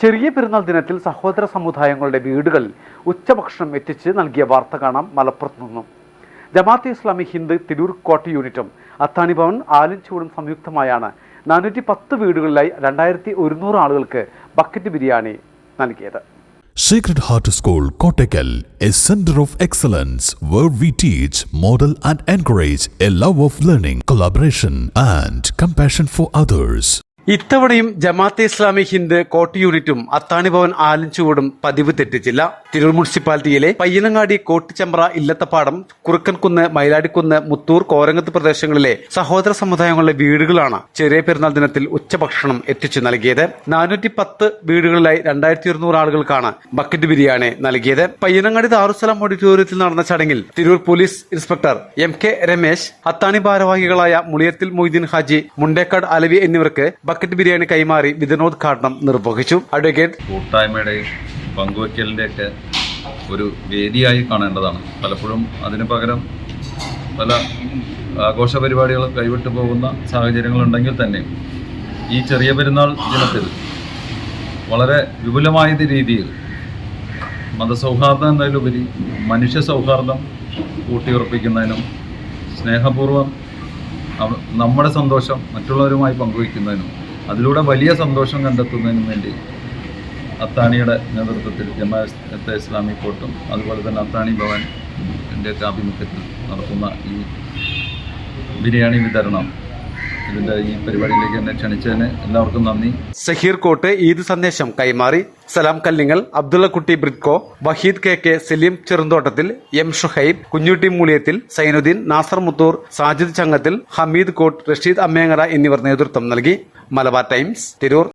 ചെറിയ പെരുന്നാൾ ദിനത്തിൽ സഹോദര സമുദായങ്ങളുടെ വീടുകളിൽ ഉച്ചഭക്ഷണം എത്തിച്ച് നൽകിയ വാർത്ത കാണാം മലപ്പുറത്ത് നിന്നും. ജമാഅത്തെ ഇസ്ലാമി ഹിന്ദ് തിരൂർ കോട്ട യൂണിറ്റും അത്താണി ഭവൻ ആലഞ്ചൂടും സംയുക്തമായാണ് 410 വീടുകളിലായി 2100 ആളുകൾക്ക് ബക്കറ്റ് ബിരിയാണി നൽകിയത്. Sacred Heart School, Kottakkal, a center of excellence where we teach, model and encourage a love of learning, collaboration and compassion for others. ഇത്തവണയും ജമാഅത്തെ ഇസ്ലാമി ഹിന്ദ് കോട്ട യൂണിറ്റും അത്താണി ഭവൻ ആലഞ്ചൂടും പതിവ് തെറ്റിച്ചില്ല. തിരൂർ മുനിസിപ്പാലിറ്റിയിലെ പയ്യനങ്ങാടി കോട്ടിച്ചമ്പ്ര ഇല്ലത്തപ്പാടം കുറുക്കൻകുന്ന് മൈലാടിക്കുന്ന് മുത്തൂർ കോരങ്ങത്ത് പ്രദേശങ്ങളിലെ സഹോദര സമുദായങ്ങളുടെ വീടുകളാണ് ചെറിയ പെരുന്നാൾ ദിനത്തിൽ ഉച്ചഭക്ഷണം എത്തിച്ചു നൽകിയത്. 410 വീടുകളിലായി 2200 ആളുകൾക്കാണ് ബക്കറ്റ് ബിരിയാണി നൽകിയത്. പയ്യനങ്ങാടി ദാറുസ്സലാം ഓഡിറ്റോറിയത്തിൽ നടന്ന ചടങ്ങിൽ Tirur police inspector MK Ramesh, Athani ഭാരവാഹികളായ മുളിയത്തിൽ മൊയ്തീൻ ഹാജി, മുണ്ടേക്കാട് അലവി എന്നിവർക്ക് ബക്കറ്റ് ബിരിയാണി കൈമാറി വിതരണോദ്ഘാടനം നിർവഹിച്ചു. അഡ്വക്കേറ്റ് കൂട്ടായ്മയുടെയും പങ്കുവയ്ക്കലിൻ്റെയൊക്കെ ഒരു വേദിയായി കാണേണ്ടതാണ്. പലപ്പോഴും അതിന് പകരം പല ആഘോഷ പരിപാടികൾ കൈവിട്ടു പോകുന്ന സാഹചര്യങ്ങളുണ്ടെങ്കിൽ തന്നെ ഈ ചെറിയ പെരുന്നാൾ ദിനത്തിൽ വളരെ വിപുലമായ രീതിയിൽ മതസൗഹാർദ്ദം എന്നതിലുപരി മനുഷ്യ സൗഹാർദ്ദം ഊട്ടിയുറപ്പിക്കുന്നതിനും സ്നേഹപൂർവ്വം നമ്മുടെ സന്തോഷം മറ്റുള്ളവരുമായി പങ്കുവയ്ക്കുന്നതിനും അതിലൂടെ വലിയ സന്തോഷം കണ്ടെത്തുന്നതിനും വേണ്ടി അത്താണിയുടെ നേതൃത്വത്തിൽ ജമാഅത്തെ ഇസ്ലാമി കോട്ടും അതുപോലെ തന്നെ അത്താണി ഭവൻ്റെ ആഭിമുഖ്യത്തിൽ നടത്തുന്ന ഈ ബിരിയാണി വിതരണം, ഇതിൻ്റെ ഈ പരിപാടിയിലേക്ക് എന്നെ ക്ഷണിച്ചതിന് എല്ലാവർക്കും നന്ദി. സഹീർ കോട്ട് ഈദ് സന്ദേശം കൈമാറി. സലാം കല്ലിങ്ങൽ, അബ്ദുള്ളക്കുട്ടി ബ്രിഡ്കോ, വഹീദ് KK, സലീം ചെറുന്തോട്ടത്തിൽ, M ഷുഹൈബ്, കുഞ്ഞുട്ടി മൂലിയത്തിൽ, സൈനുദ്ദീൻ, നാസർ മുത്തൂർ, സാജിദ് ചങ്ങത്തിൽ, ഹമീദ് കോട്ട്, റഷീദ് അമ്മേങ്ങര എന്നിവർ നേതൃത്വം നൽകി. മലബാർ ടൈംസ്, തിരൂർ.